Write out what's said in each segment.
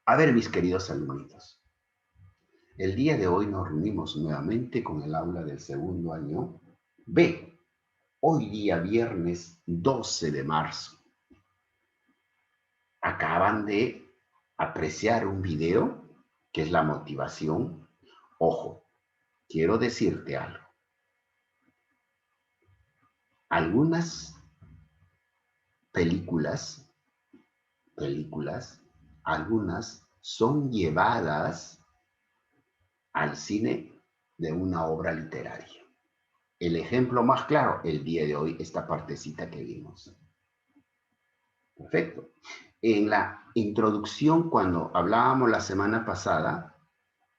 A ver, mis queridos alumnitos, el día de hoy nos reunimos nuevamente con el aula del segundo año B. Hoy día viernes 12 de marzo. Acaban de apreciar un video que es la motivación. Ojo, quiero decirte algo. Algunas películas, algunas son llevadas al cine de una obra literaria. El ejemplo más claro, el día de hoy, esta partecita que vimos. Perfecto. En la introducción, cuando hablábamos la semana pasada,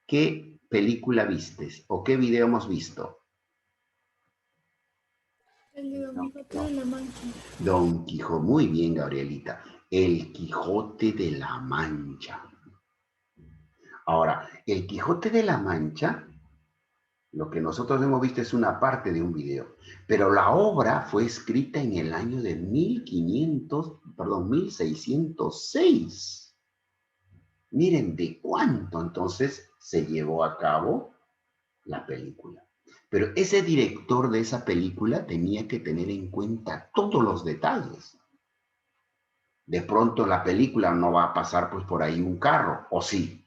¿qué película vistes o qué video hemos visto? El de Don Quijote de la Mancha. Don Quijote, muy bien, Gabrielita. El Quijote de la Mancha. Ahora, el Quijote de la Mancha, lo que nosotros hemos visto es una parte de un video, pero la obra fue escrita en el año de 1606. Miren de cuánto entonces se llevó a cabo la película. Pero ese director de esa película tenía que tener en cuenta todos los detalles. De pronto la película no va a pasar pues por ahí un carro, ¿o sí?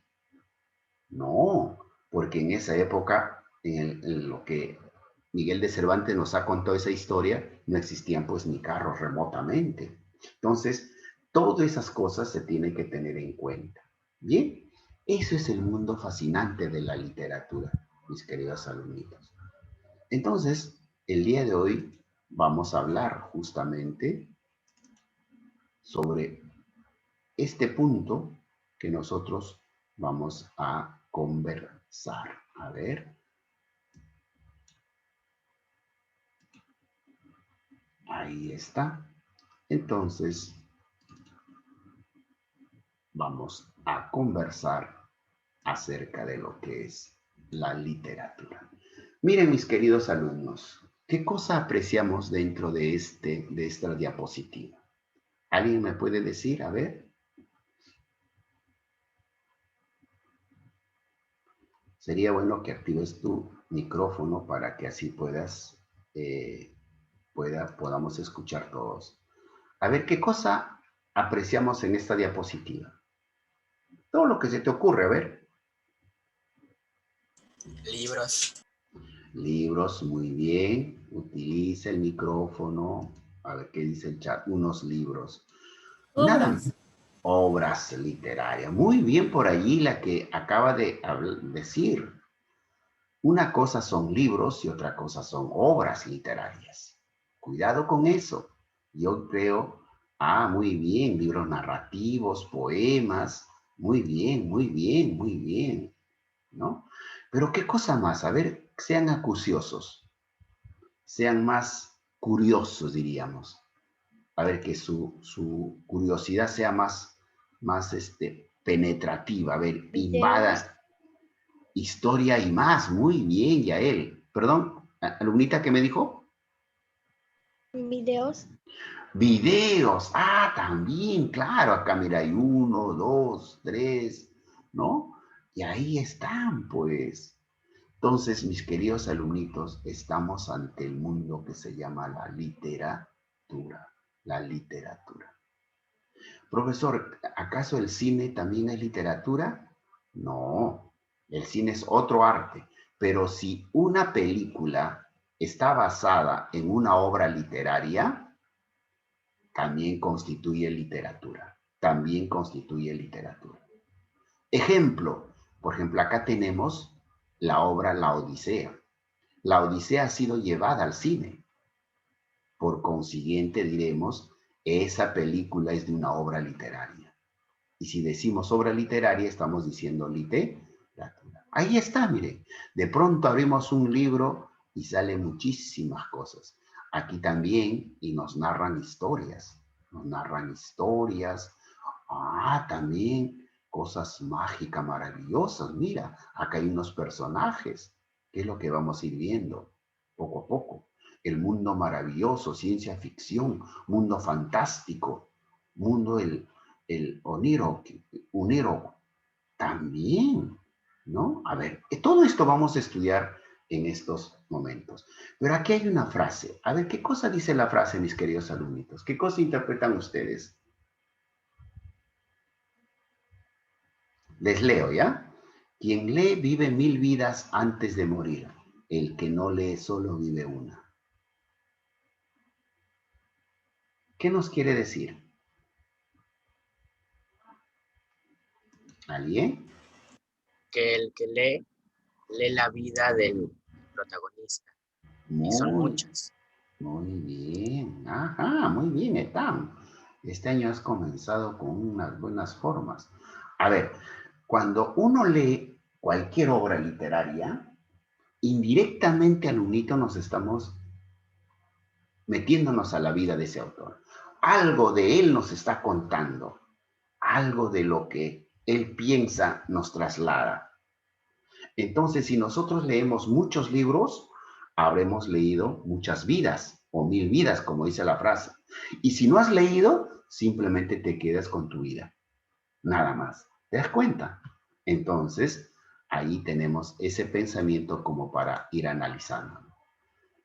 No, porque en esa época, en lo que Miguel de Cervantes nos ha contado esa historia, no existían pues ni carros remotamente. Entonces, todas esas cosas se tienen que tener en cuenta. Bien, eso es el mundo fascinante de la literatura, mis queridos alumnitos. Entonces, el día de hoy vamos a hablar justamente sobre este punto que nosotros vamos a conversar. A ver, ahí está. Entonces, vamos a conversar acerca de lo que es la literatura. Miren, mis queridos alumnos, ¿qué cosa apreciamos dentro de esta diapositiva? ¿Alguien me puede decir? A ver. Sería bueno que actives tu micrófono para que así podamos escuchar todos. A ver, ¿qué cosa apreciamos en esta diapositiva? Todo lo que se te ocurre, a ver. Libros. Libros, muy bien. Utiliza el micrófono. A ver qué dice el chat. Unos libros. Nada. Obras. Obras literarias. Muy bien por allí la que acaba de decir. Una cosa son libros y otra cosa son obras literarias. Cuidado con eso. Yo creo, muy bien, libros narrativos, poemas, muy bien, muy bien, muy bien, ¿no? Pero ¿qué cosa más? A ver, sean acuciosos, sean más curiosos, diríamos. A ver, que su curiosidad sea más penetrativa. A ver, Videos. invada historia y más. Muy bien, Yael. Perdón, alumnita, ¿qué me dijo? Videos. Videos. También, claro. Acá mira, hay 1, 2, 3, ¿no? Y ahí están, pues. Entonces, mis queridos alumnitos, estamos ante el mundo que se llama la literatura. La literatura. Profesor, ¿acaso el cine también es literatura? No, el cine es otro arte. Pero si una película está basada en una obra literaria, también constituye literatura. También constituye literatura. Ejemplo, por ejemplo, acá tenemos la obra La Odisea. La Odisea ha sido llevada al cine. Por consiguiente, diremos, esa película es de una obra literaria. Y si decimos obra literaria, estamos diciendo literatura. Ahí está, mire. De pronto abrimos un libro y salen muchísimas cosas. Aquí también, y nos narran historias. Nos narran historias. También cosas mágicas, maravillosas. Mira, acá hay unos personajes. ¿Qué es lo que vamos a ir viendo? Poco a poco. El mundo maravilloso, ciencia ficción, mundo fantástico, mundo el oniro, También, ¿no? A ver, todo esto vamos a estudiar en estos momentos. Pero aquí hay una frase. A ver, ¿qué cosa dice la frase, mis queridos alumnitos? ¿Qué cosa interpretan ustedes? Les leo, ¿ya? Quien lee vive 1000 vidas antes de morir. El que no lee solo vive una. ¿Qué nos quiere decir? ¿Alguien? Que el que lee la vida del protagonista. Y son Muy, muchas. muy bien. Ajá, muy bien, Etam. Este año has comenzado con unas buenas formas. A ver, cuando uno lee cualquier obra literaria, indirectamente al unito nos estamos metiéndonos a la vida de ese autor. Algo de él nos está contando, algo de lo que él piensa nos traslada. Entonces, si nosotros leemos muchos libros, habremos leído muchas vidas o 1000 vidas, como dice la frase. Y si no has leído, simplemente te quedas con tu vida. Nada más. ¿Te das cuenta? Entonces, ahí tenemos ese pensamiento como para ir analizando.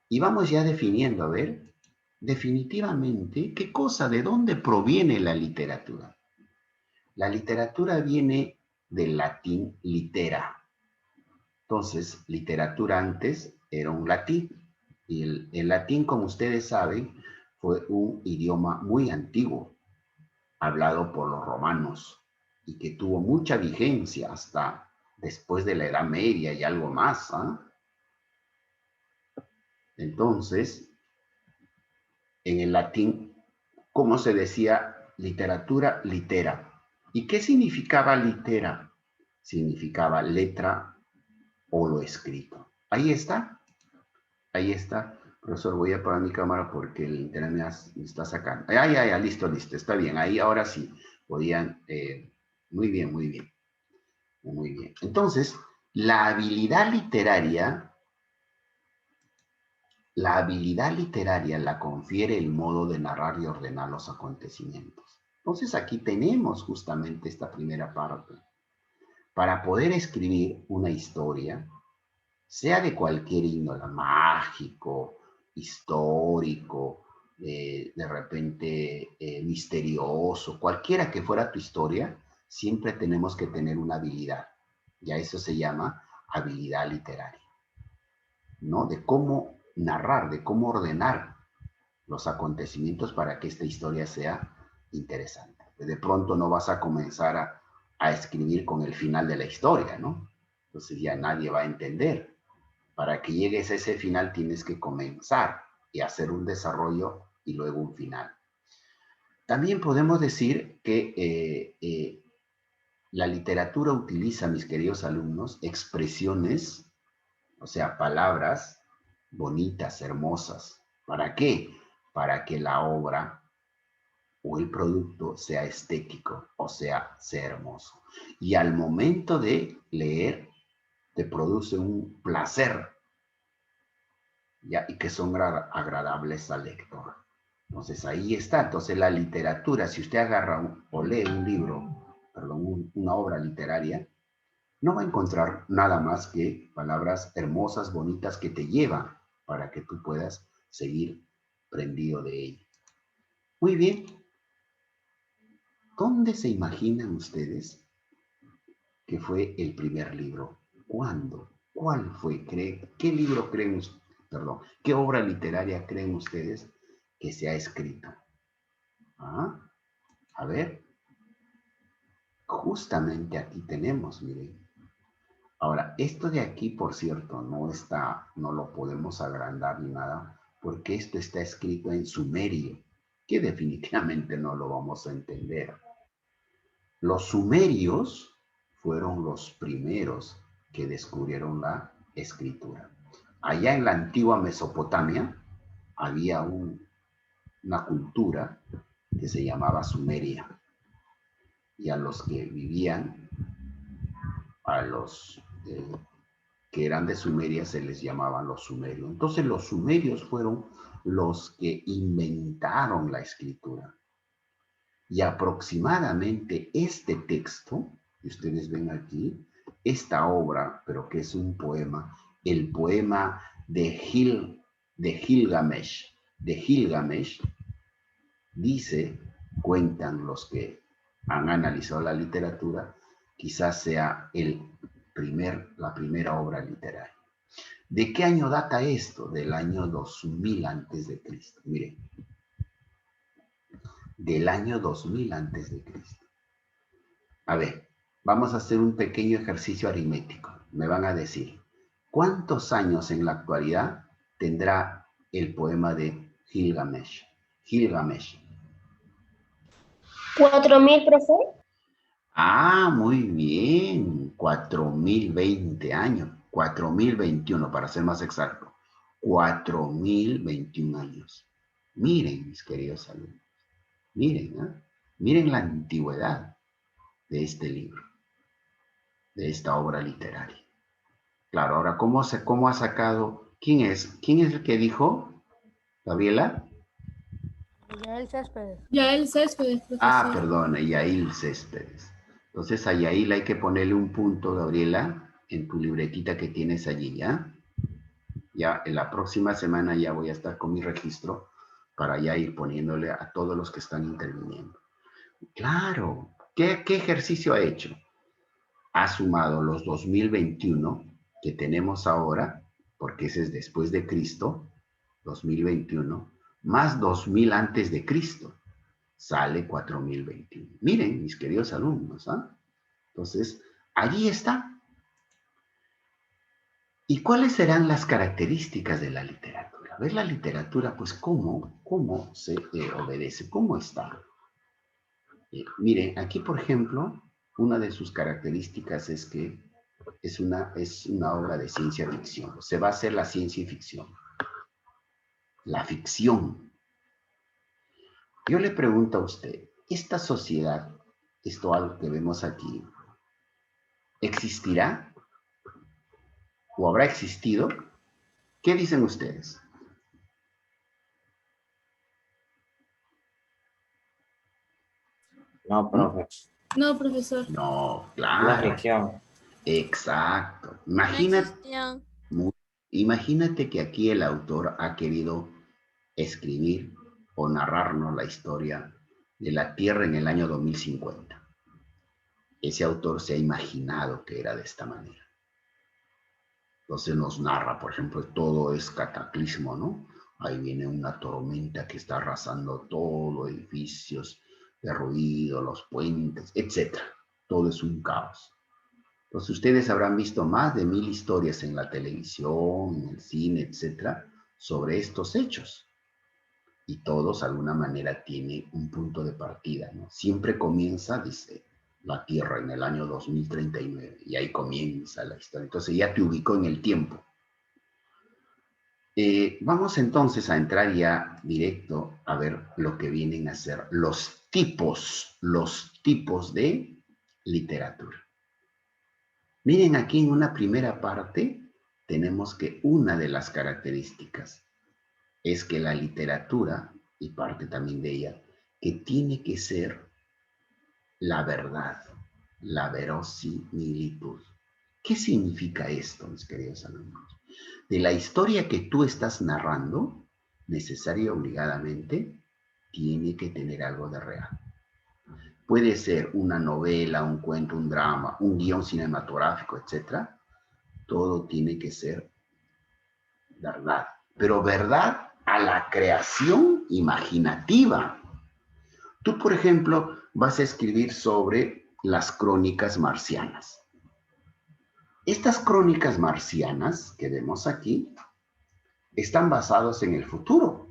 Y vamos ya definiendo, a ver, definitivamente, ¿qué cosa, de dónde proviene la literatura? La literatura viene del latín litera. Entonces, literatura antes era un latín. Y el latín, como ustedes saben, fue un idioma muy antiguo, hablado por los romanos, y que tuvo mucha vigencia hasta después de la Edad Media y algo más. Entonces, en el latín, ¿cómo se decía? Literatura, litera. ¿Y qué significaba litera? Significaba letra o lo escrito. Ahí está, ahí está. Profesor, voy a apagar mi cámara porque el internet me está sacando. Ya, listo, está bien. Ahí ahora sí, podían, muy bien, muy bien, muy bien. Entonces, la habilidad literaria la confiere el modo de narrar y ordenar los acontecimientos. Entonces aquí tenemos justamente esta primera parte. Para poder escribir una historia, sea de cualquier índole, mágico, histórico, de repente misterioso, cualquiera que fuera tu historia, siempre tenemos que tener una habilidad. Y a eso se llama habilidad literaria, ¿no? De cómo narrar, de cómo ordenar los acontecimientos para que esta historia sea interesante. De pronto no vas a comenzar a escribir con el final de la historia, ¿no? Entonces ya nadie va a entender. Para que llegues a ese final tienes que comenzar y hacer un desarrollo y luego un final. También podemos decir que la literatura utiliza, mis queridos alumnos, expresiones, o sea, palabras bonitas, hermosas. ¿Para qué? Para que la obra o el producto sea estético, o sea hermoso. Y al momento de leer, te produce un placer, ¿ya? Y que son agradables al lector. Entonces ahí está. Entonces la literatura, si usted agarra o lee un libro, perdón, una obra literaria, no va a encontrar nada más que palabras hermosas, bonitas, que te llevan para que tú puedas seguir prendido de ella. Muy bien. ¿Dónde se imaginan ustedes que fue el primer libro? ¿Cuándo? ¿Cuál fue? ¿Qué libro creen ustedes? Perdón, ¿qué obra literaria creen ustedes que se ha escrito? ¿Ah? A ver, justamente aquí tenemos, miren. Ahora, esto de aquí, por cierto, no lo podemos agrandar ni nada, porque esto está escrito en sumerio, que definitivamente no lo vamos a entender. Los sumerios fueron los primeros que descubrieron la escritura. Allá en la antigua Mesopotamia había una cultura que se llamaba Sumeria, y a los que vivían, a los que eran de Sumeria, se les llamaban los sumerios. Entonces los sumerios fueron los que inventaron la escritura. Y aproximadamente este texto, que ustedes ven aquí, esta obra, pero que es un poema, el poema de Gilgamesh, dice, cuentan los que han analizado la literatura, quizás sea la primera obra literaria. ¿De qué año data esto? Del año 2000 antes de Cristo. Miren, del año 2000 antes de Cristo. A ver, vamos a hacer un pequeño ejercicio aritmético. Me van a decir, ¿cuántos años en la actualidad tendrá el poema de Gilgamesh? Gilgamesh. 4.000, profe. Ah, muy bien. 4020 años. 4021, para ser más exacto. 4021 años. Miren, mis queridos alumnos. Miren, ¿eh? Miren la antigüedad de este libro, de esta obra literaria. Claro, ahora, ¿cómo ha sacado? ¿Quién es? ¿Quién es el que dijo? ¿Gabriela? Yael Céspedes. Yael Céspedes, Ah, profesor. perdón, Yael Céspedes. Entonces a Yael hay que ponerle un punto, Gabriela, en tu libretita que tienes allí, ¿ya? Ya en la próxima semana ya voy a estar con mi registro para ya ir poniéndole a todos los que están interviniendo. Claro, ¿qué ejercicio ha hecho? Ha sumado los 2021 que tenemos ahora, porque ese es después de Cristo, 2021, más 2000 antes de Cristo, sale 4021. Miren, mis queridos alumnos, ¿ah? Entonces, allí está. ¿Y cuáles serán las características de la literatura? A ver, la literatura, pues, ¿cómo se obedece? ¿Cómo está? Miren, aquí, por ejemplo, una de sus características es que es una obra de ciencia ficción. Se va a hacer la ciencia ficción. La ficción. Yo le pregunto a usted, ¿esta sociedad, esto algo que vemos aquí, existirá o habrá existido? ¿Qué dicen ustedes? No, profe. No, profesor. No, La claro. ficción. Exacto. No existían. Imagínate que aquí el autor ha querido escribir o narrarnos la historia de la Tierra en el año 2050. Ese autor se ha imaginado que era de esta manera. Entonces nos narra, por ejemplo, todo es cataclismo, ¿no? Ahí viene una tormenta que está arrasando todo, edificios derruidos, los puentes, etc. Todo es un caos. Entonces ustedes habrán visto más de 1000 historias en la televisión, en el cine, etc., sobre estos hechos. Y todos, de alguna manera, tienen un punto de partida, ¿no? Siempre comienza, dice, la Tierra en el año 2039, y ahí comienza la historia. Entonces ya te ubicó en el tiempo. Vamos entonces a entrar ya directo a ver lo que vienen a ser los tipos de literatura. Miren, aquí en una primera parte tenemos que una de las características es que la literatura, y parte también de ella, que tiene que ser la verdad, la verosimilitud. ¿Qué significa esto, mis queridos alumnos? De la historia que tú estás narrando, necesaria y obligadamente, tiene que tener algo de real. Puede ser una novela, un cuento, un drama, un guión cinematográfico, etc. Todo tiene que ser verdad, pero verdad a la creación imaginativa. Tú, por ejemplo, vas a escribir sobre las crónicas marcianas. Estas crónicas marcianas que vemos aquí están basadas en el futuro,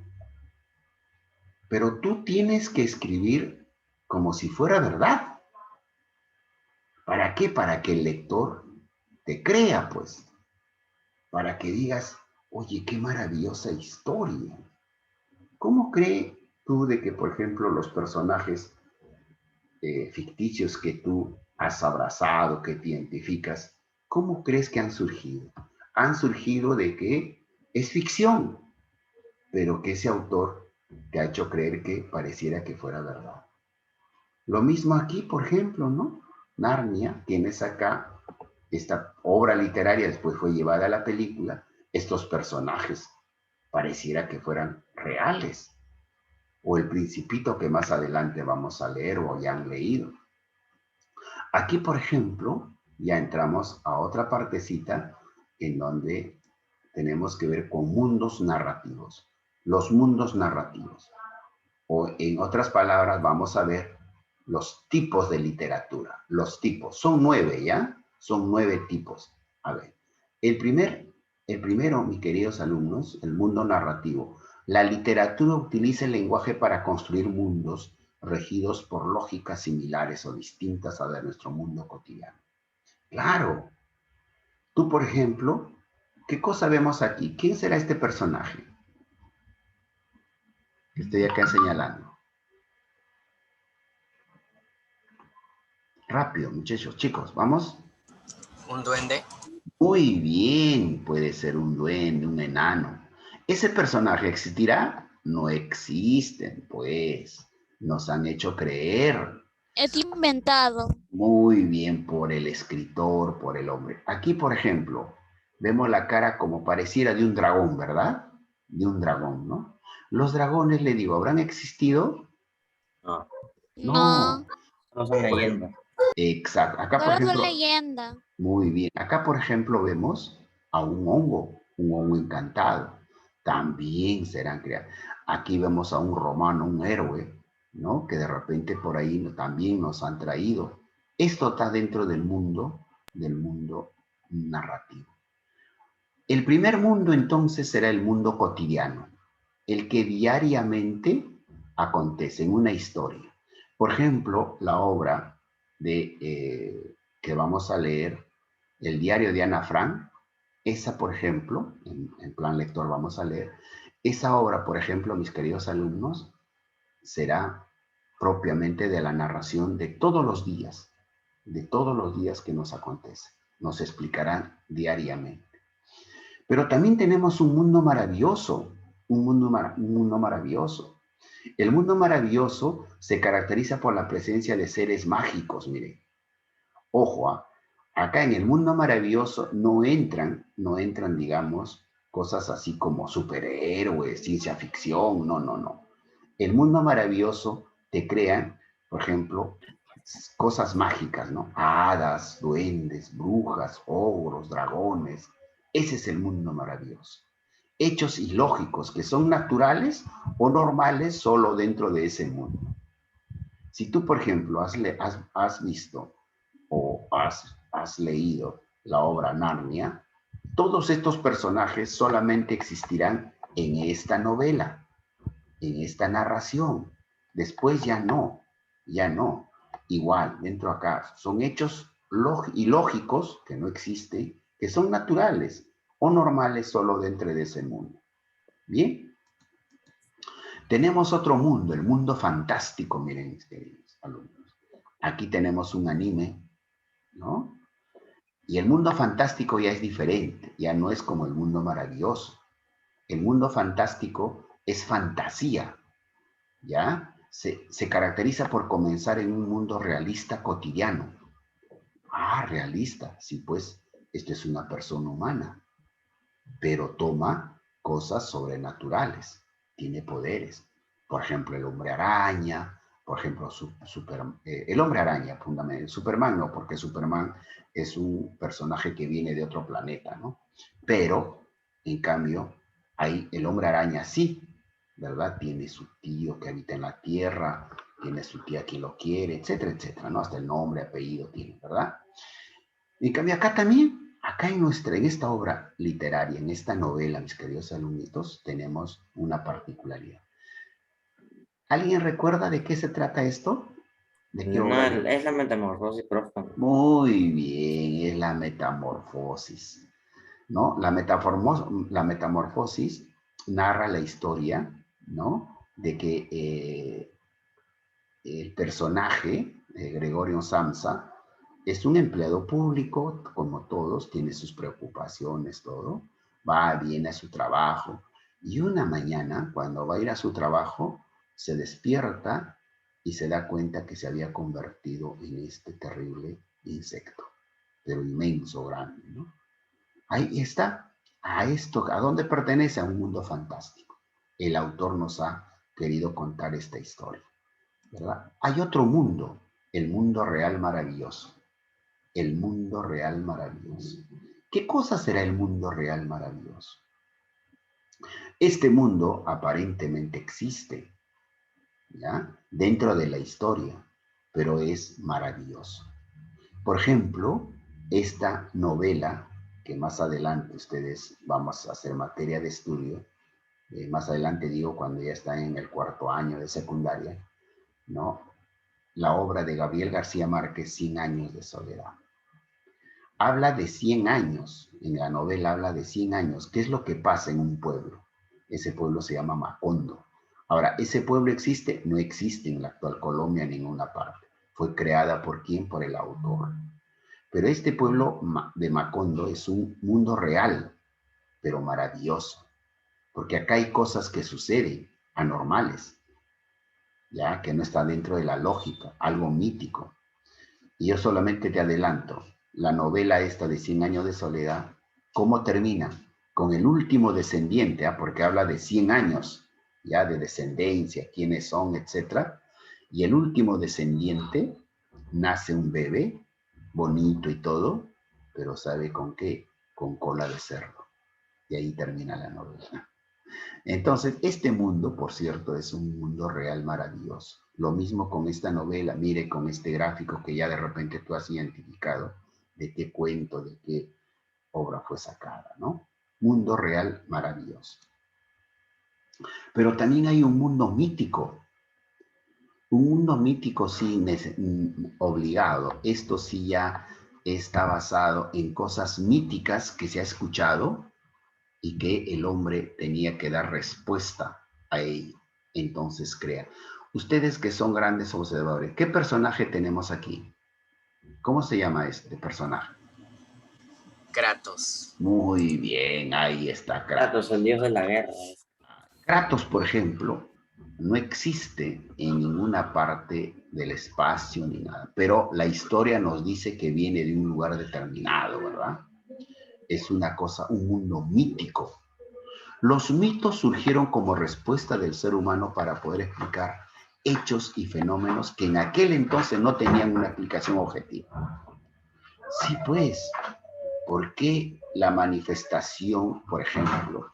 pero tú tienes que escribir como si fuera verdad. ¿Para qué? Para que el lector te crea, pues. Para que digas, oye, qué maravillosa historia. ¿Cómo cree tú de que, por ejemplo, los personajes ficticios que tú has abrazado, que te identificas, cómo crees que han surgido? Han surgido de que es ficción, pero que ese autor te ha hecho creer que pareciera que fuera verdad. Lo mismo aquí, por ejemplo, ¿no? Narnia, tienes acá esta obra literaria, después fue llevada a la película, estos personajes pareciera que fueran reales, o el Principito que más adelante vamos a leer o ya han leído. Aquí, por ejemplo, ya entramos a otra partecita en donde tenemos que ver con mundos narrativos. Los mundos narrativos. O en otras palabras, vamos a ver los tipos de literatura. Los tipos. Son 9, ¿ya? Son 9 tipos. A ver. El primero, mis queridos alumnos, el mundo narrativo. La literatura utiliza el lenguaje para construir mundos regidos por lógicas similares o distintas a la de nuestro mundo cotidiano. Claro. Tú, por ejemplo, ¿qué cosa vemos aquí? ¿Quién será este personaje que estoy acá señalando? Rápido, muchachos, chicos, ¿vamos? Un duende. Muy bien, puede ser un duende, un enano. ¿Ese personaje existirá? No existen, pues. Nos han hecho creer. Es inventado. Muy bien por el escritor, por el hombre. Aquí, por ejemplo, vemos la cara como pareciera de un dragón, ¿verdad? De un dragón, ¿no? Los dragones, le digo, ¿habrán existido? No, No. no son leyendas. Exacto. Acá, por Solo son ejemplo, leyenda. muy bien. Acá, por ejemplo, vemos a un hongo encantado. También serán creados. Aquí vemos a un romano, un héroe, ¿no? Que de repente por ahí también nos han traído. Esto está dentro del mundo narrativo. El primer mundo entonces será el mundo cotidiano, el que diariamente acontece en una historia. Por ejemplo, la obra que vamos a leer, el diario de Ana Frank, esa, por ejemplo, en plan lector vamos a leer, esa obra, por ejemplo, mis queridos alumnos, será propiamente de la narración de todos los días que nos acontece. Nos explicarán diariamente. Pero también tenemos un mundo maravilloso, un mundo maravilloso. El mundo maravilloso se caracteriza por la presencia de seres mágicos, miren. Ojo, acá en el mundo maravilloso no entran, digamos, cosas así como superhéroes, ciencia ficción, no. El mundo maravilloso te crean, por ejemplo, cosas mágicas, ¿no? Hadas, duendes, brujas, ogros, dragones. Ese es el mundo maravilloso. Hechos ilógicos que son naturales o normales solo dentro de ese mundo. Si tú, por ejemplo, has visto o has leído la obra Narnia, todos estos personajes solamente existirán en esta novela, en esta narración. Después ya no. Igual, dentro acá, son hechos ilógicos, que no existen, que son naturales o normales solo dentro de ese mundo. Bien. Tenemos otro mundo, el mundo fantástico, miren, mis queridos alumnos. Aquí tenemos un anime, ¿no? Y el mundo fantástico ya es diferente, ya no es como el mundo maravilloso. El mundo fantástico es fantasía, ¿ya? Se caracteriza por comenzar en un mundo realista cotidiano. Ah, realista, sí, pues, esto es una persona humana, pero toma cosas sobrenaturales, tiene poderes. Por ejemplo, el hombre araña, por ejemplo, el hombre araña, fundamentalmente. Superman no, porque Superman es un personaje que viene de otro planeta, ¿no? Pero, en cambio, ahí el hombre araña sí, ¿verdad? Tiene su tío que habita en la tierra, tiene su tía que lo quiere, etcétera, etcétera, ¿no? Hasta el nombre, apellido tiene, ¿verdad? En cambio, acá también, acá en esta obra literaria, en esta novela, mis queridos alumnitos, tenemos una particularidad. ¿Alguien recuerda de qué se trata esto? ¿De qué obra? No, es la metamorfosis, profe. Muy bien, es la metamorfosis, ¿no? La metamorfosis narra la historia, ¿no? De que el personaje, Gregorio Samsa, es un empleado público, como todos, tiene sus preocupaciones, todo, va, viene a su trabajo, y una mañana, cuando va a ir a su trabajo, se despierta y se da cuenta que se había convertido en este terrible insecto, pero inmenso, grande, ¿no? Ahí está. ¿A dónde pertenece? A un mundo fantástico. El autor nos ha querido contar esta historia, ¿verdad? Hay otro mundo, el mundo real maravilloso. El mundo real maravilloso. ¿Qué cosa será el mundo real maravilloso? Este mundo aparentemente existe, ¿ya? Dentro de la historia, pero es maravilloso. Por ejemplo, esta novela, que más adelante ustedes vamos a hacer materia de estudio, más adelante digo cuando ya están en el 4º año de secundaria, ¿no? La obra de Gabriel García Márquez, 100 años de soledad. Habla de 100 años, en la novela habla de 100 años. ¿Qué es lo que pasa en un pueblo? Ese pueblo se llama Macondo. Ahora, ¿ese pueblo existe? No existe en la actual Colombia en ninguna parte. Fue creada ¿por quién? Por el autor. Pero este pueblo de Macondo es un mundo real, pero maravilloso. Porque acá hay cosas que suceden, anormales, ya que no está dentro de la lógica, algo mítico. Y yo solamente te adelanto, la novela esta de 100 años de soledad, ¿cómo termina? Con el último descendiente, porque habla de 100 años, ya de descendencia, quiénes son, etc. Y el último descendiente nace un bebé, bonito y todo, pero ¿sabe con qué? Con cola de cerdo. Y ahí termina la novela. Entonces, este mundo, por cierto, es un mundo real maravilloso. Lo mismo con esta novela, mire, con este gráfico que ya de repente tú has identificado de qué cuento, de qué obra fue sacada, ¿no? Mundo real maravilloso. Pero también hay un mundo mítico. Un mundo mítico sí obligado. Esto sí ya está basado en cosas míticas que se ha escuchado y que el hombre tenía que dar respuesta a ello. Entonces crea. Ustedes que son grandes observadores, ¿qué personaje tenemos aquí? ¿Cómo se llama este personaje? Kratos. Muy bien, ahí está Kratos. Kratos, el dios de la guerra. Kratos, por ejemplo, no existe en ninguna parte del espacio ni nada, pero la historia nos dice que viene de un lugar determinado, ¿verdad? Es una cosa, un mundo mítico. Los mitos surgieron como respuesta del ser humano para poder explicar hechos y fenómenos que en aquel entonces no tenían una explicación objetiva. Sí, pues, ¿por qué la manifestación, por ejemplo,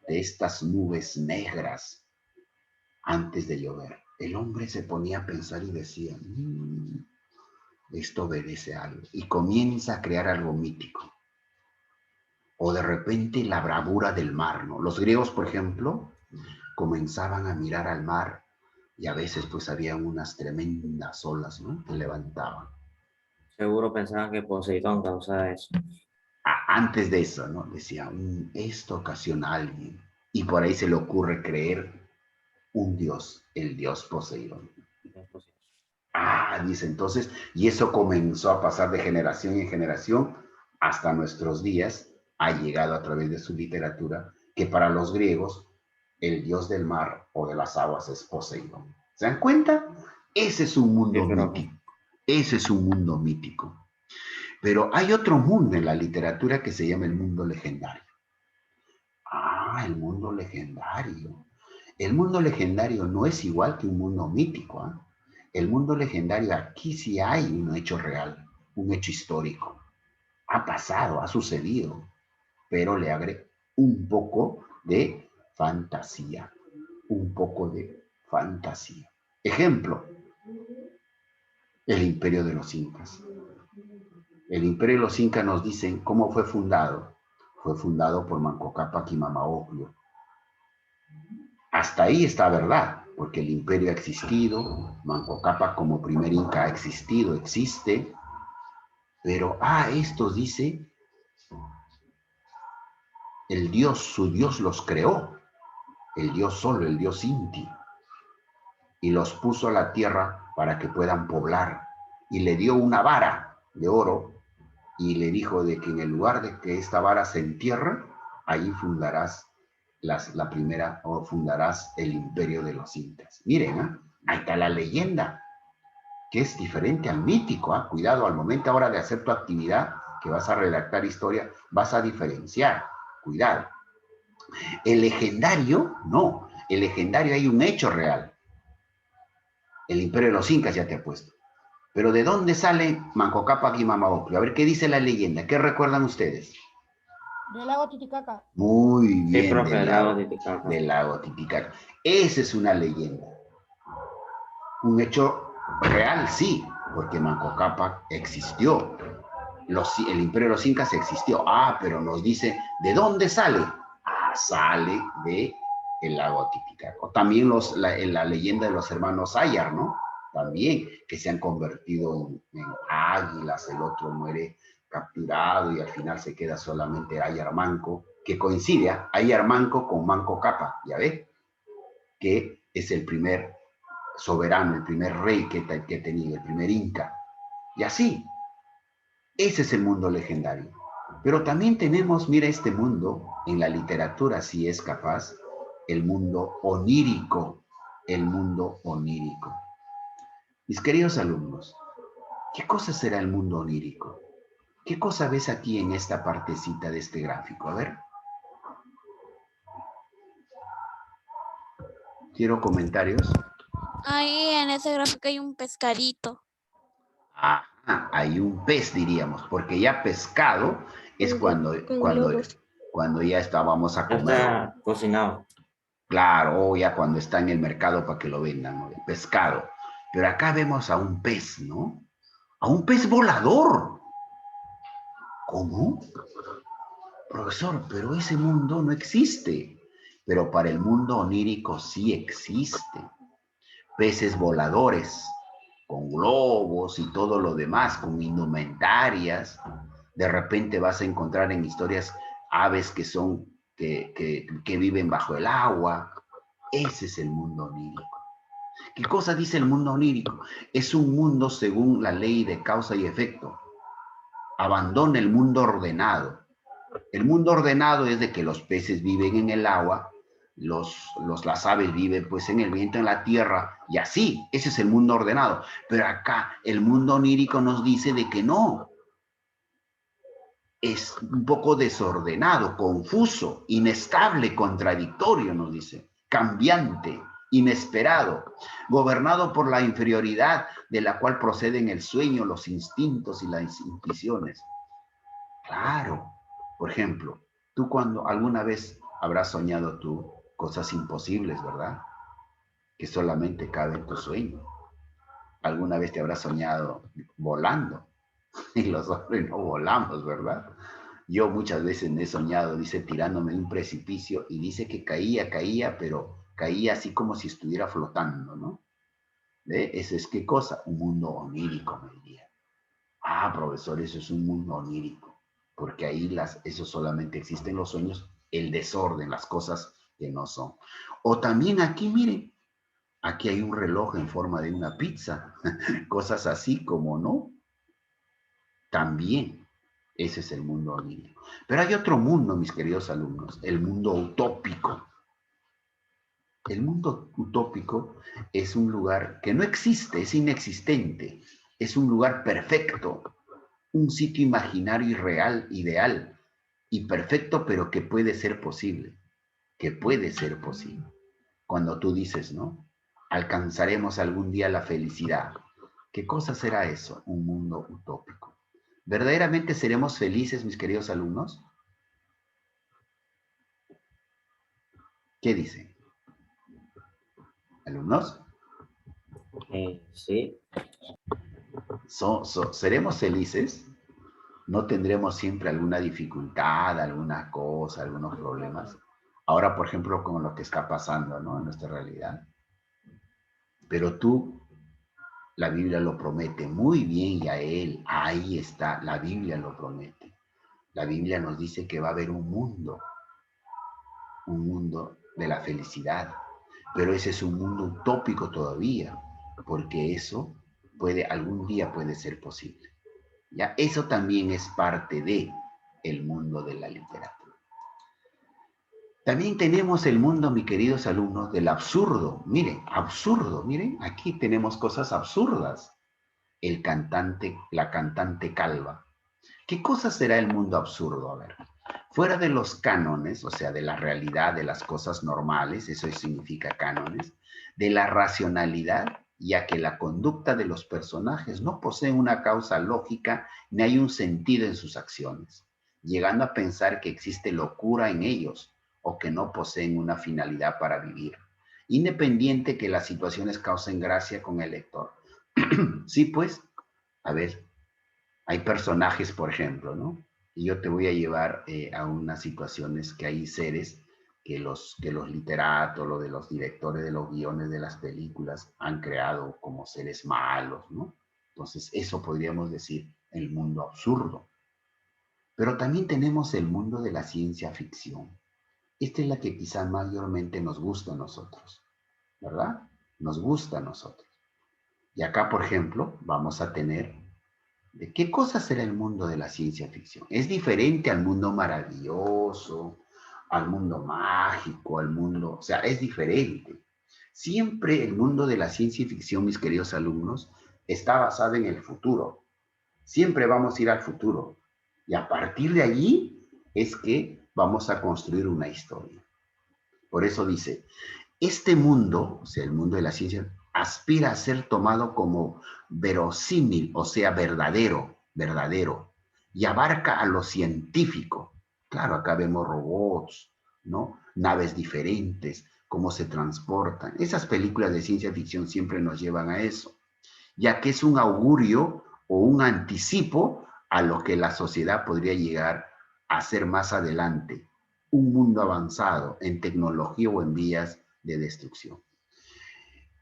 de estas nubes negras antes de llover? El hombre se ponía a pensar y decía, esto obedece a algo, y comienza a crear algo mítico. O de repente la bravura del mar, ¿no? Los griegos, por ejemplo, comenzaban a mirar al mar y a veces pues había unas tremendas olas, ¿no? Que levantaban. Seguro pensaban que Poseidón causaba eso. Antes de eso, ¿no? Decían, esto ocasiona a alguien. Y por ahí se le ocurre creer un dios, el dios Poseidón. Dice entonces, y eso comenzó a pasar de generación en generación hasta nuestros días, ha llegado a través de su literatura, que para los griegos el dios del mar o de las aguas es Poseidón. ¿Se dan cuenta? Ese es un mundo mítico. Ese es un mundo mítico. Pero hay otro mundo en la literatura que se llama el mundo legendario. El mundo legendario. El mundo legendario no es igual que un mundo mítico, ¿eh? El mundo legendario, aquí sí hay un hecho real, un hecho histórico. Ha pasado, ha sucedido, pero le agrega un poco de fantasía. Un poco de fantasía. Ejemplo, el imperio de los incas. El imperio de los incas nos dicen cómo fue fundado. Fue fundado por Manco Cápac y Mama Ocllo. Hasta ahí está verdad, porque el imperio ha existido, Manco Cápac como primer inca ha existido, existe, pero, esto dice, el Dios, su Dios los creó, el Dios solo, el Dios Inti, y los puso a la tierra para que puedan poblar, y le dio una vara de oro, y le dijo de que en el lugar de que esta vara se entierre, ahí fundarás la primera, o fundarás el imperio de los incas. Miren, ahí está la leyenda. que es diferente al mítico. ¿Ah? Cuidado, al momento ahora de hacer tu actividad, que vas a redactar historia, vas a diferenciar. Cuidado. El legendario, no. El legendario hay un hecho real. El imperio de los incas ya te ha puesto. Pero ¿de dónde sale Manco Cápac y Mamaocllo? A ver, ¿qué dice la leyenda? ¿Qué recuerdan ustedes? Del lago Titicaca. Muy Sí, bien, profe, el lago Titicaca. del lago Titicaca. Esa es una leyenda. Un hecho real, sí, porque Manco Cápac existió. El imperio de los incas existió. Ah, pero nos dice, ¿de dónde sale? Ah, sale de el lago Titicaca. O también la leyenda de los hermanos Ayar, ¿no? También, que se han convertido en águilas, el otro muere capturado y al final se queda solamente Ayar Manco, que coincide Ayar Manco con Manco Cápac, ¿ya ves? Que es el primer soberano, el primer rey que tenía, el primer inca. Y así, ese es el mundo legendario. Pero también tenemos, mira este mundo, en la literatura, si es capaz, el mundo onírico, el mundo onírico. Mis queridos alumnos, ¿qué cosa será el mundo onírico? ¿Qué cosa ves aquí en esta partecita de este gráfico? A ver. Quiero comentarios. Ahí en ese gráfico hay un pescadito. Ah, hay un pez, diríamos, porque ya pescado es cuando ya estábamos a Ya comer. está cocinado. Claro, o ya cuando está en el mercado para que lo vendan, ¿no? El pescado. Pero acá vemos a un pez, ¿no? A un pez volador. ¿Cómo? Profesor, pero ese mundo no existe. Pero para el mundo onírico sí existe. Peces voladores, con globos y todo lo demás, con indumentarias. De repente vas a encontrar en historias aves que viven bajo el agua. Ese es el mundo onírico. ¿Qué cosa dice el mundo onírico? Es un mundo según la ley de causa y efecto. Abandona el mundo ordenado. El mundo ordenado es de que los peces viven en el agua, las aves viven pues en el viento, en la tierra, y así, ese es el mundo ordenado. Pero acá el mundo onírico nos dice de que no. Es un poco desordenado, confuso, inestable, contradictorio, nos dice, cambiante, inesperado, gobernado por la inferioridad de la cual proceden el sueño, los instintos y las intuiciones. Claro, por ejemplo, tú cuando alguna vez habrás soñado tú cosas imposibles, ¿verdad? Que solamente cabe en tu sueño. Alguna vez te habrás soñado volando y los hombres no volamos, ¿verdad? Yo muchas veces me he soñado, dice, tirándome de un precipicio y dice que caía, pero caía así como si estuviera flotando, ¿no? ¿Ve? ¿Eso es qué cosa? Un mundo onírico, me diría. Ah, profesor, eso es un mundo onírico, porque ahí eso solamente existe en los sueños, el desorden, las cosas que no son. O también aquí, miren, aquí hay un reloj en forma de una pizza, cosas así como, ¿no? También, ese es el mundo onírico. Pero hay otro mundo, mis queridos alumnos, el mundo utópico. El mundo utópico es un lugar que no existe, es inexistente, es un lugar perfecto, un sitio imaginario y real, ideal y perfecto, pero que puede ser posible, que puede ser posible. Cuando tú dices, ¿no? Alcanzaremos algún día la felicidad. ¿Qué cosa será eso? Un mundo utópico. ¿Verdaderamente seremos felices, mis queridos alumnos? ¿Qué dicen? ¿Alumnos? Sí. ¿Seremos felices? ¿No tendremos siempre alguna dificultad, alguna cosa, algunos problemas? Ahora, por ejemplo, con lo que está pasando, ¿no? En nuestra realidad. Pero tú, la Biblia lo promete muy bien, Yael, ahí está, la Biblia lo promete. La Biblia nos dice que va a haber un mundo de la felicidad, pero ese es un mundo utópico todavía, porque eso algún día puede ser posible. ¿Ya? Eso también es parte de el mundo de la literatura. También tenemos el mundo, mis queridos alumnos, del absurdo. Miren, absurdo, miren, aquí tenemos cosas absurdas. la cantante calva. ¿Qué cosa será el mundo absurdo? A ver, fuera de los cánones, o sea, de la realidad, de las cosas normales, eso significa cánones, de la racionalidad, ya que la conducta de los personajes no posee una causa lógica ni hay un sentido en sus acciones, llegando a pensar que existe locura en ellos o que no poseen una finalidad para vivir, independiente que las situaciones causen gracia con el lector. Sí, pues, a ver, hay personajes, por ejemplo, ¿no? Y yo te voy a llevar a unas situaciones que hay seres que los literatos, lo de los directores de los guiones de las películas han creado como seres malos, ¿no? Entonces, eso podríamos decir el mundo absurdo. Pero también tenemos el mundo de la ciencia ficción. Esta es la que quizá mayormente nos gusta a nosotros, ¿verdad? Nos gusta a nosotros. Y acá, por ejemplo, vamos a tener de qué cosa será el mundo de la ciencia ficción. Es diferente al mundo maravilloso, al mundo mágico, al mundo, o sea, es diferente. Siempre el mundo de la ciencia ficción, mis queridos alumnos, está basado en el futuro. Siempre vamos a ir al futuro. Y a partir de allí es que vamos a construir una historia. Por eso dice, este mundo, o sea, el mundo de la ciencia, aspira a ser tomado como verosímil, o sea, verdadero, y abarca a lo científico. Claro, acá vemos robots, ¿no? Naves diferentes, cómo se transportan. Esas películas de ciencia ficción siempre nos llevan a eso, ya que es un augurio o un anticipo a lo que la sociedad podría llegar a ser más adelante. Un mundo avanzado en tecnología o en vías de destrucción.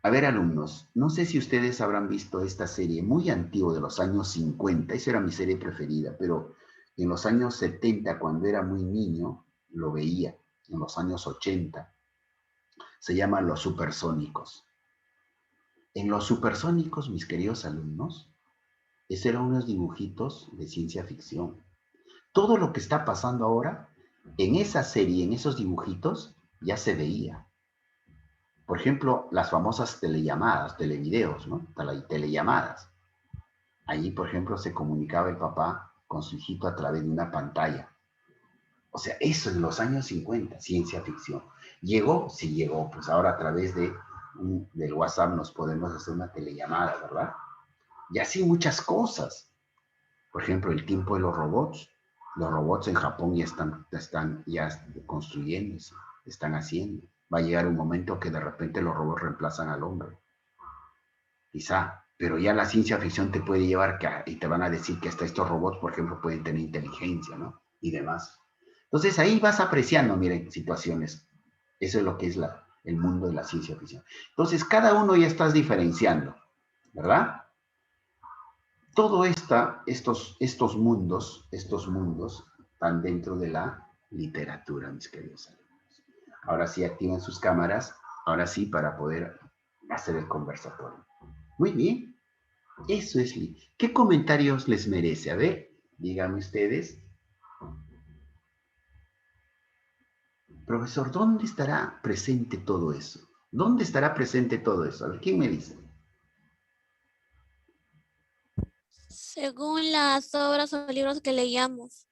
A ver, alumnos, no sé si ustedes habrán visto esta serie muy antigua de los años 50, esa era mi serie preferida, pero en los años 70, cuando era muy niño, lo veía, en los años 80, se llama Los Supersónicos. En Los Supersónicos, mis queridos alumnos, esos eran unos dibujitos de ciencia ficción. Todo lo que está pasando ahora, en esa serie, en esos dibujitos, ya se veía. Por ejemplo, las famosas telellamadas, televideos, ¿no? Telellamadas. Allí, por ejemplo, se comunicaba el papá con su hijito a través de una pantalla. O sea, eso en los años 50, ciencia ficción. ¿Llegó? Sí llegó. Pues ahora a través del WhatsApp nos podemos hacer una telellamada, ¿verdad? Y así muchas cosas. Por ejemplo, el tiempo de los robots. Los robots en Japón ya están construyéndose, están haciendo. Va a llegar un momento que de repente los robots reemplazan al hombre. Quizá, pero ya la ciencia ficción te puede llevar y te van a decir que hasta estos robots, por ejemplo, pueden tener inteligencia, ¿no? Y demás. Entonces ahí vas apreciando, miren, situaciones. Eso es lo que es el mundo de la ciencia ficción. Entonces cada uno ya estás diferenciando, ¿verdad? Todo estos mundos están dentro de la literatura, mis queridos alumnos. Ahora sí activen sus cámaras, ahora sí para poder hacer el conversatorio. Muy bien, eso es. ¿Qué comentarios les merece? A ver, díganme ustedes. Profesor, ¿dónde estará presente todo eso? ¿Dónde estará presente todo eso? A ver, ¿quién me dice? Según las obras o libros que leíamos.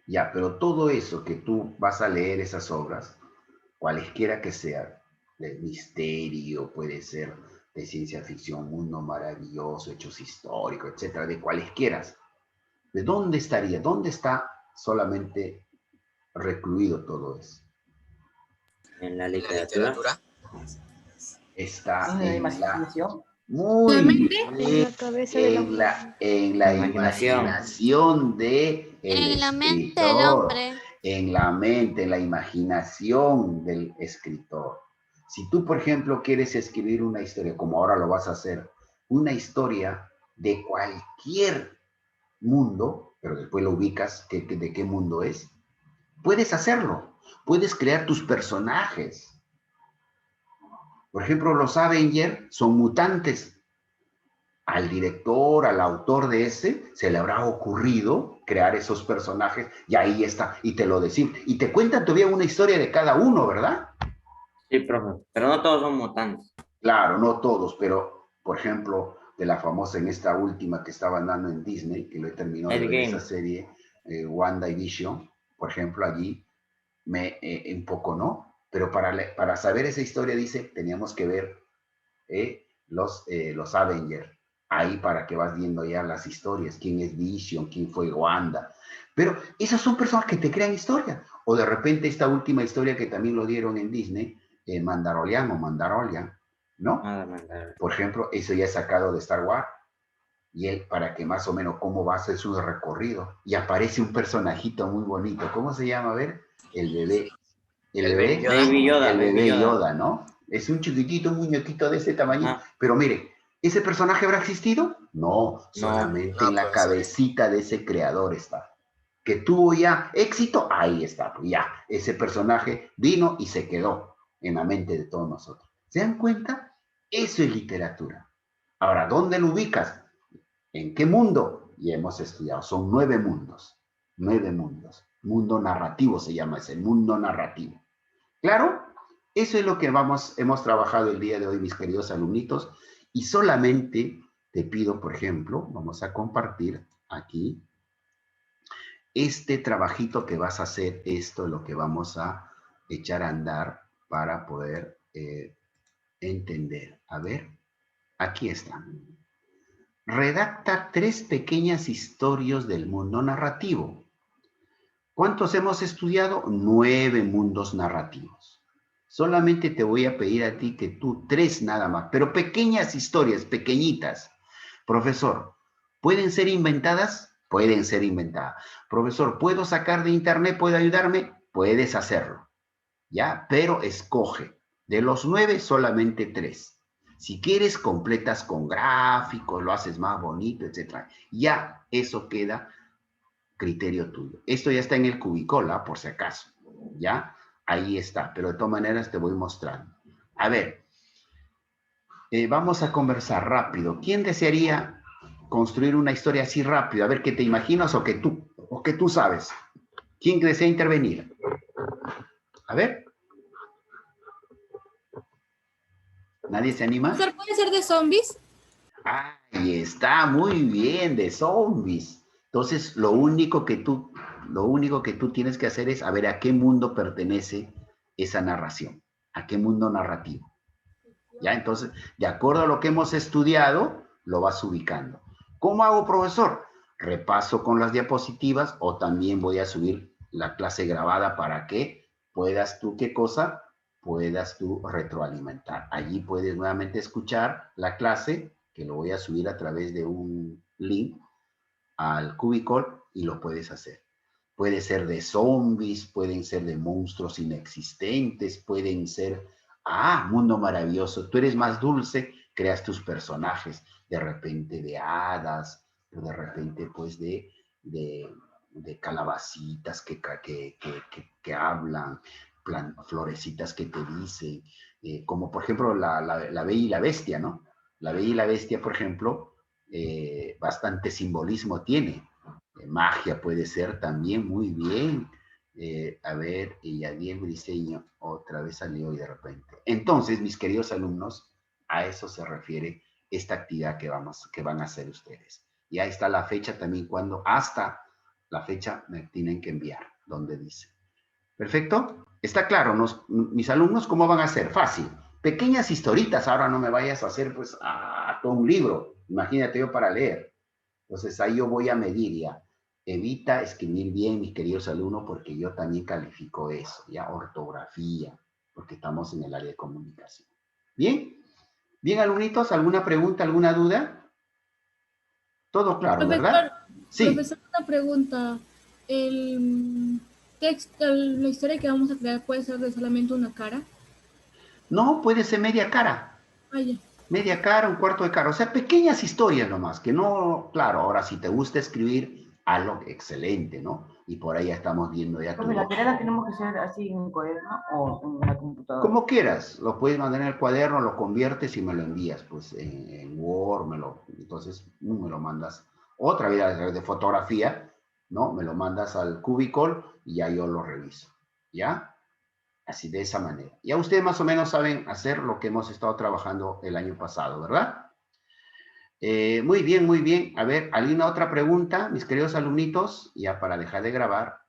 Ya, pero todo eso que tú vas a leer, esas obras, cualesquiera que sea, de misterio, puede ser de ciencia ficción, mundo maravilloso, hechos históricos, etcétera, de cualesquiera, ¿de dónde estaría? ¿Dónde está solamente recluido todo eso? En la En la literatura. literatura. Está En la en la... imaginación. Muy En bien, la cabeza del hombre. en la Imaginación. imaginación de el En la mente del escritor, hombre. en la mente, en la imaginación del escritor. Si tú, por ejemplo, quieres escribir una historia, como ahora lo vas a hacer, una historia de cualquier mundo, pero después lo ubicas de qué mundo es, puedes hacerlo. Puedes crear tus personajes. Por ejemplo, los Avengers son mutantes. Al director, al autor de ese, se le habrá ocurrido crear esos personajes y ahí está, y te lo decimos. Y te cuentan todavía una historia de cada uno, ¿verdad? Sí, profe. Pero no todos son mutantes. Claro, no todos, pero, por ejemplo, de la famosa en esta última que estaban dando en Disney, que lo he terminado de ver Endgame. esa serie, WandaVision, por ejemplo, allí un poco no, pero para saber esa historia, dice, teníamos que ver los Avengers, ahí para que vas viendo ya las historias, quién es Vision, quién fue Wanda, pero esas son personas que te crean historia, o de repente esta última historia que también lo dieron en Disney, Mandalorian, ¿no? Por ejemplo, eso ya es sacado de Star Wars, y él, para que más o menos cómo va a ser su recorrido, y aparece un personajito muy bonito, ¿cómo se llama? A ver, el bebé, El Baby Yoda. Baby Yoda, el Baby bebé Yoda. Yoda, ¿no? Es un chiquitito, un muñequito de ese tamaño, Ah. pero mire, ¿ese personaje habrá existido? No, solamente no, en la profesor. cabecita de ese creador está. Que tuvo ya éxito, ahí está, pues ya, ese personaje vino y se quedó en la mente de todos nosotros. ¿Se dan cuenta? Eso es literatura. Ahora, ¿dónde lo ubicas? ¿En qué mundo? Y hemos estudiado, son 9 mundos, 9 mundos. Mundo narrativo se llama ese, mundo narrativo. ¿Claro? Eso es lo que hemos trabajado el día de hoy, mis queridos alumnitos, y solamente te pido, por ejemplo, vamos a compartir aquí este trabajito que vas a hacer, esto es lo que vamos a echar a andar para poder entender. A ver, aquí está. Redacta 3 pequeñas historias del mundo narrativo. ¿Cuántos hemos estudiado? 9 mundos narrativos. Solamente te voy a pedir a ti que tú 3 nada más, pero pequeñas historias, pequeñitas. Profesor, ¿pueden ser inventadas? Pueden ser inventadas. Profesor, ¿puedo sacar de internet? ¿Puedo ayudarme? Puedes hacerlo, ¿ya? Pero escoge. De los 9, solamente 3. Si quieres, completas con gráficos, lo haces más bonito, etc. Ya eso queda criterio tuyo. Esto ya está en el cubicola, por si acaso, ¿ya? Ahí está, pero de todas maneras te voy mostrando. A ver, vamos a conversar rápido. ¿Quién desearía construir una historia así rápido? A ver, ¿qué te imaginas o que tú sabes? ¿Quién desea intervenir? A ver. ¿Nadie se anima? Profesor, ¿puede ser de zombies? Ahí está, muy bien, de zombies. Entonces, lo único que tú tienes que hacer es a ver a qué mundo pertenece esa narración, a qué mundo narrativo. ¿Ya? Entonces, de acuerdo a lo que hemos estudiado, lo vas ubicando. ¿Cómo hago, profesor? Repaso con las diapositivas o también voy a subir la clase grabada para que puedas tú, ¿qué cosa? Puedas tú retroalimentar. Allí puedes nuevamente escuchar la clase, que lo voy a subir a través de un link al Cubicol y lo puedes hacer. Puede ser de zombies, pueden ser de monstruos inexistentes, pueden ser, mundo maravilloso. Tú eres más dulce, creas tus personajes, de repente de hadas, o de repente pues de calabacitas que hablan, florecitas que te dicen, como por ejemplo la Bella y la Bestia, ¿no? La Bella y la Bestia, por ejemplo, bastante simbolismo tiene. Magia puede ser también, muy bien. A ver, y Yadiel Briseño otra vez salió y de repente. Entonces, mis queridos alumnos, a eso se refiere esta actividad que van a hacer ustedes. Y ahí está la fecha también, cuando hasta la fecha me tienen que enviar, donde dice. ¿Perfecto? ¿Está claro? Mis alumnos, ¿cómo van a hacer? Fácil. Pequeñas historitas, ahora no me vayas a hacer pues todo un libro. Imagínate yo para leer. Entonces ahí yo voy a medir ya. Evita escribir bien, mis queridos alumnos, porque yo también califico eso, ya ortografía, porque estamos en el área de comunicación. ¿Bien? ¿Bien, alumnitos? ¿Alguna pregunta, alguna duda? Todo claro, ¿verdad? Sí. Profesor, una pregunta. ¿El texto, la historia que vamos a crear puede ser de solamente una cara? No, puede ser media cara. Ya. Media cara, un cuarto de cara. O sea, pequeñas historias nomás, que no, claro, ahora si te gusta escribir, algo excelente, ¿no? Y por ahí ya estamos viendo ya. ¿La tarea la tenemos que hacer así en un cuaderno o en una computadora? Como quieras, lo puedes mandar en el cuaderno, lo conviertes y me lo envías, pues en Word, entonces me lo mandas. Otra vez a través de fotografía, ¿no? Me lo mandas al Cubicol y ya yo lo reviso, ¿ya? Así, de esa manera. Ya ustedes más o menos saben hacer lo que hemos estado trabajando el año pasado, ¿verdad? Muy bien, muy bien. A ver, ¿alguna otra pregunta, mis queridos alumnitos? Ya para dejar de grabar.